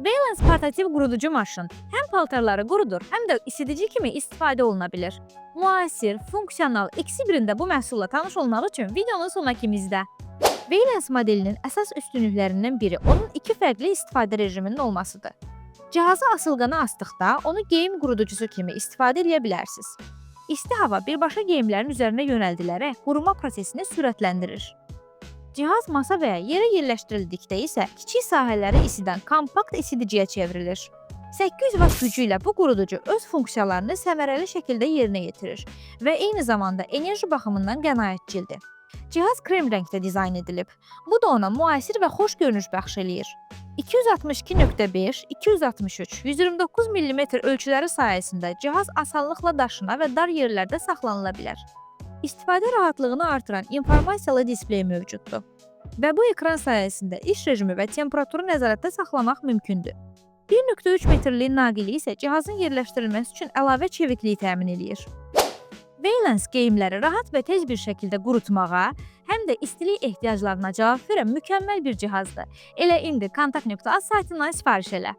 Valence portativ quruducu maşın həm paltarları qurudur, həm də isidici kimi istifadə oluna bilir. Müasir, funksional, ikisi birində bu məhsulla tanış olmaq üçün videonun sonraki izlə. Valence modelinin əsas üstünlüklərindən biri onun iki fərqli istifadə rejiminin olmasıdır. Cihazı asılqana asdıqda onu geyim quruducusu kimi istifadə edə bilərsiniz. İsti hava birbaşa geyimlərin üzərinə yönəldilərək quruma prosesini sürətləndirir. Cihaz masa və ya yerə yerləşdirildikdə isə kiçik sahələri isidən kompakt isidiciyə çevrilir. 800 Watt gücü ilə bu quruducu öz funksiyalarını səmərəli şəkildə yerinə yetirir və eyni zamanda enerji baxımından qənaətcildir. Cihaz krem rəngdə dizayn edilib. Bu da ona müasir və xoş görünüş bəxş eləyir. 262.5, 263, 129 mm ölçüləri sayəsində cihaz asanlıqla daşına və dar yerlərdə saxlanıla bilər. İstifadə rahatlığını artıran informasiyalı displey mövcuddur və bu ekran sayəsində iş rejimi və temperaturu nəzarətdə saxlamaq mümkündür. 1.3 metrlik naqili isə cihazın yerləşdirilməsi üçün əlavə çevikliyi təmin edir. Valence geyimləri rahat və tez bir şəkildə qurutmağa, həm də istilik ehtiyaclarına cavab verən mükəmməl bir cihazdır. Elə indi kontakt.az saytından sifariş elə.